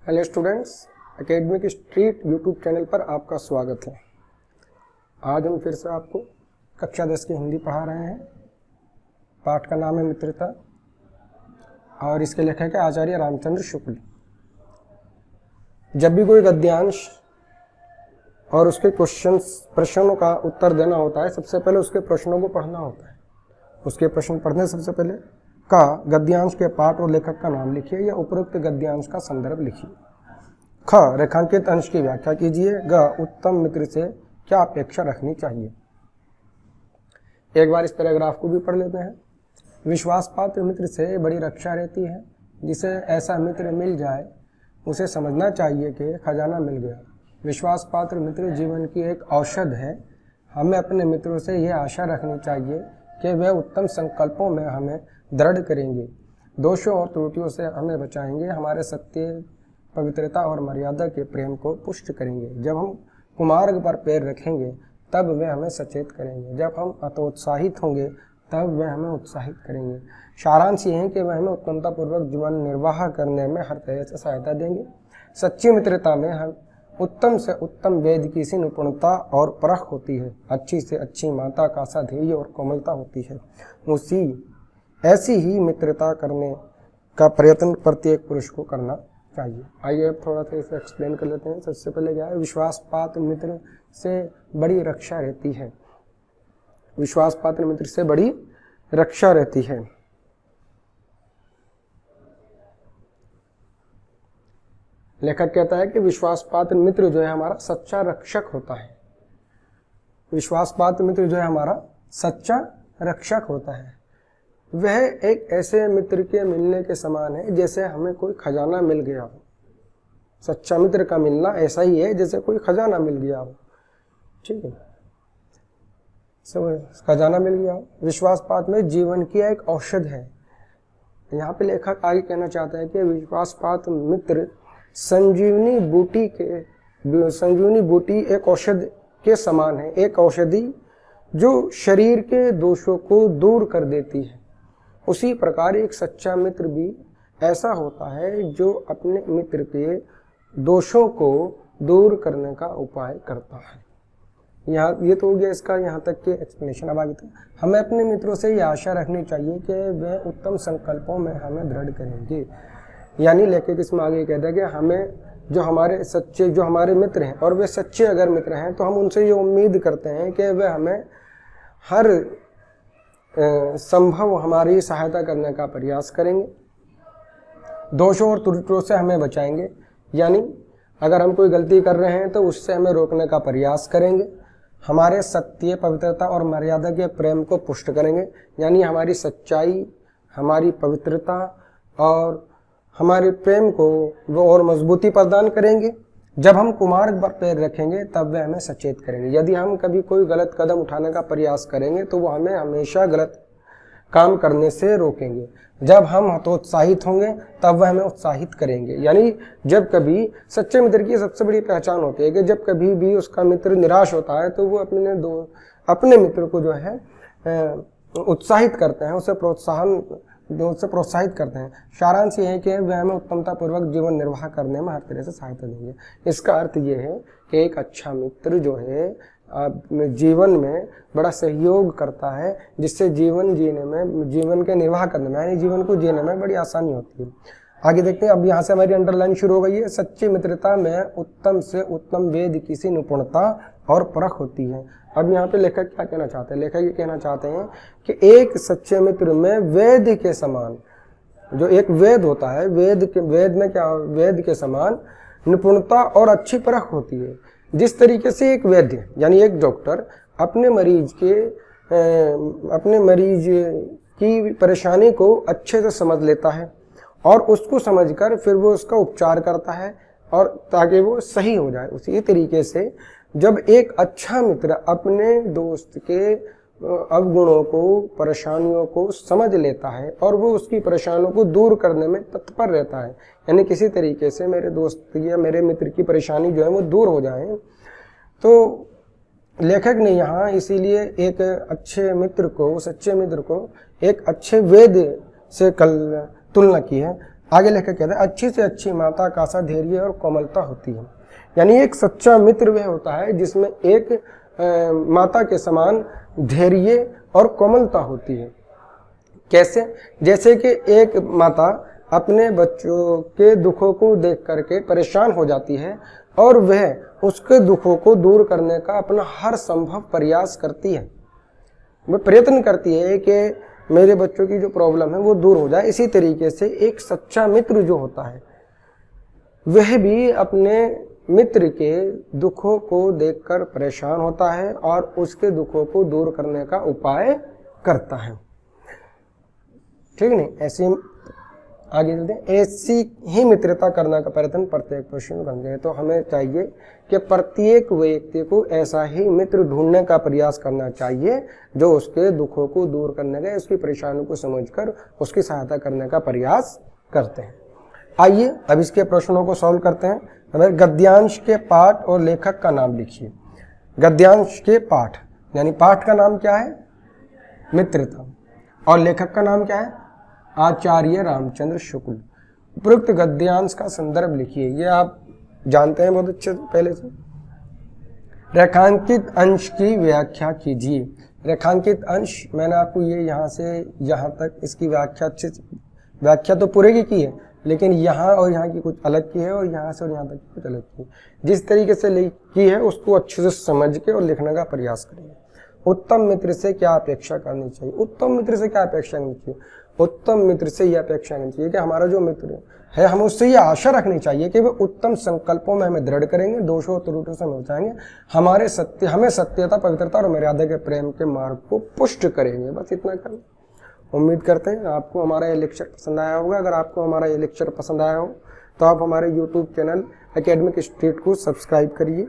Hello students, academic street YouTube channel पर आपका स्वागत है। आज हम फिर से आपको कक्षा 10 की हिंदी पढ़ा रहे हैं। पाठ का नाम है मित्रता और इसके लेखक है आचार्य रामचंद्र शुक्ल। जब भी कोई गद्यांश और उसके प्रश्नों का उत्तर देना होता है, सबसे पहले उसके प्रश्नों को पढ़ना होता है। उसके प्रश्न पढ़ने सबसे पहले का गद्यांश के पाठ और लेखक का नाम लिखिए या उपरोक्त गद्यांश का संदर्भ लिखिए। ख रेखांकित अंश की व्याख्या कीजिए। ग उत्तम मित्र से क्या अपेक्षा रखनी चाहिए। एक बार इस पैराग्राफ को भी पढ़ लेते हैं। विश्वास पात्र मित्र से बड़ी रक्षा रहती है। जिसे ऐसा मित्र मिल जाए उसे समझना चाहिए कि खजाना मिल गया। विश्वास पात्र मित्र जीवन की एक औषध है। हमें अपने मित्रों से यह आशा रखनी चाहिए कि वे उत्तम संकल्पों में हमें दृढ़ करेंगे, दोषों और त्रुटियों से हमें बचाएंगे, हमारे सत्य, पवित्रता और मर्यादा के प्रेम को पुष्ट करेंगे। जब हम कुमार्ग पर पैर रखेंगे तब वे हमें सचेत करेंगे। जब हम हतोत्साहित होंगे तब वे हमें उत्साहित करेंगे। सारांश ये है कि वे हमें उत्तमतापूर्वक जीवन निर्वाह करने में हर तरह से सहायता देंगे। सच्ची मित्रता में हम उत्तम से उत्तम वेद की सी निपुणता और परख होती है। अच्छी से अच्छी माता का सा धैर्य और कोमलता होती है। ऐसी ही मित्रता करने का प्रयत्न प्रत्येक पुरुष को करना चाहिए। आइए अब थोड़ा सा इसे एक्सप्लेन कर लेते हैं। सबसे पहले क्या है, विश्वास पात्र मित्र से बड़ी रक्षा रहती है। विश्वास पात्र मित्र से बड़ी रक्षा रहती है। लेखक कहता है कि विश्वास पात्र मित्र जो है हमारा सच्चा रक्षक होता है। विश्वास पात्र मित्र जो है हमारा सच्चा रक्षक होता है। वह एक ऐसे मित्र के मिलने के समान है जैसे हमें कोई खजाना मिल गया हो। सच्चा मित्र का मिलना ऐसा ही है जैसे कोई खजाना मिल गया हो। ठीक है, सब खजाना मिल गया हो। विश्वास पात्र में जीवन की एक औषध है। यहाँ पे लेखक आगे कहना चाहता है कि विश्वास पात्र मित्र संजीवनी बूटी एक औषध के समान है। एक औषधि जो शरीर के दोषों को दूर कर देती है। उसी प्रकार एक सच्चा मित्र भी ऐसा होता है जो अपने मित्र के दोषों को दूर करने का उपाय करता है। यहाँ ये तो हो गया इसका यहाँ तक के एक्सप्लेनेशन। अब आगे तक हमें अपने मित्रों से ये आशा रखनी चाहिए कि वे उत्तम संकल्पों में हमें दृढ़ करेंगे। यानी लेखक इसमें आगे कहता है कि हमें जो हमारे मित्र हैं और वे सच्चे अगर मित्र हैं तो हम उनसे ये उम्मीद करते हैं कि वे हमें हर संभव हमारी सहायता करने का प्रयास करेंगे, दोषों और त्रुटियों से हमें बचाएंगे। यानी अगर हम कोई गलती कर रहे हैं तो उससे हमें रोकने का प्रयास करेंगे, हमारे सत्य, पवित्रता और मर्यादा के प्रेम को पुष्ट करेंगे। यानी हमारी सच्चाई, हमारी पवित्रता और हमारे प्रेम को वो और मजबूती प्रदान करेंगे। जब हम कुमार्ग पर पैर रखेंगे तब वे हमें सचेत करेंगे। यदि हम कभी कोई गलत कदम उठाने का प्रयास करेंगे तो वो हमें हमेशा गलत काम करने से रोकेंगे। जब हम हतोत्साहित होंगे तब वह हमें उत्साहित करेंगे। यानी जब कभी सच्चे मित्र की सबसे बड़ी पहचान होती है कि जब कभी भी उसका मित्र निराश होता है तो वो अपने मित्र को जो है उत्साहित करते हैं, उससे प्रोत्साहित करते हैं। सारांश ये है कि वे हमें उत्तमतापूर्वक जीवन निर्वाह करने में हर तरह से सहायता देंगे। इसका अर्थ ये है कि एक अच्छा मित्र जो है जीवन में बड़ा सहयोग करता है, जिससे जीवन के निर्वाह करने में यानी जीवन को जीने में बड़ी आसानी होती है। आगे देखते हैं। अब यहाँ से हमारी अंडरलाइन शुरू हो गई है। सच्ची मित्रता में उत्तम से उत्तम वेद की सी निपुणता और परख होती है। अब यहाँ पे लेखक क्या कहना चाहते हैं? लेखक ये कहना चाहते हैं कि एक सच्चे मित्र में वेद के समान, जो एक वेद होता है, वेद के समान निपुणता और अच्छी परख होती है। जिस तरीके से एक वैद्य यानी एक डॉक्टर अपने मरीज की परेशानी को अच्छे से समझ लेता है और उसको समझकर फिर वो उसका उपचार करता है और ताकि वो सही हो जाए, उसी तरीके से जब एक अच्छा मित्र अपने दोस्त के अवगुणों को, परेशानियों को समझ लेता है और वो उसकी परेशानियों को दूर करने में तत्पर रहता है, यानी किसी तरीके से मेरे दोस्त या मेरे मित्र की परेशानी जो है वो दूर हो जाए, तो लेखक ने यहाँ इसीलिए एक अच्छे मित्र को, सच्चे मित्र को एक अच्छे वेद से तुलना की है, आगे लेकर कहते हैं अच्छी से अच्छी माता का सा धैर्य और कोमलता होती है। यानी एक सच्चा मित्र वह होता है जिसमें एक माता के समान धैर्य और कोमलता होती है। कैसे? जैसे कि एक माता अपने बच्चों के दुखों को देख करके परेशान हो जाती है और वह उसके दुखों को दूर करने का अपना हर संभव प्रयास करती है। वह प्रयत्न करती है कि मेरे बच्चों की जो प्रॉब्लम है वो दूर हो जाए। इसी तरीके से एक सच्चा मित्र जो होता है वह भी अपने मित्र के दुखों को देखकर परेशान होता है और उसके दुखों को दूर करने का उपाय करता है। ठीक नहीं? ऐसी आगे चलते हैं। ऐसी ही मित्रता करने का प्रयत्न प्रत्येक पुरुष में बन गए। तो हमें चाहिए कि प्रत्येक व्यक्ति को ऐसा ही मित्र ढूंढने का प्रयास करना चाहिए जो उसके दुखों को दूर करने का, उसकी परेशानियों को समझकर उसकी सहायता करने का प्रयास करते हैं। आइए अब इसके प्रश्नों को सॉल्व करते हैं। हमें गद्यांश के पाठ और लेखक का नाम लिखिए। गद्यांश के पाठ यानी पाठ का नाम क्या है? मित्रता। और लेखक का नाम क्या है? आचार्य रामचंद्र शुक्ल। उपयुक्त गद्यांश का संदर्भ लिखिए। ये आप जानते हैं बहुत अच्छे पहले से। रेखांकित अंश की व्याख्या कीजिए। रेखांकित अंश मैंने आपको ये यहाँ से यहाँ तक इसकी व्याख्या तो पूरे की है, लेकिन यहाँ और यहाँ की कुछ अलग की है और यहाँ से और यहाँ तक कुछ अलग की है। जिस तरीके से की है उसको अच्छे से समझ के और लिखने का प्रयास करिए। उत्तम मित्र से क्या अपेक्षा करनी चाहिए? उत्तम मित्र से क्या अपेक्षा करनी चाहिए? उत्तम मित्र से यह अपेक्षा करनी चाहिए कि हमारा जो मित्र है हमें उससे यह आशा रखनी चाहिए कि वे उत्तम संकल्पों में हमें दृढ़ करेंगे, दोषों और त्रुटियों से हमें बचाएंगे, हमें सत्यता, पवित्रता और मर्यादा के प्रेम के मार्ग को पुष्ट करेंगे। बस इतना करना। उम्मीद करते हैं आपको हमारा ये लेक्चर पसंद आया होगा। अगर आपको हमारा ये लेक्चर पसंद आया हो तो आप हमारे YouTube चैनल एकेडमिक स्ट्रीट को सब्सक्राइब करिए।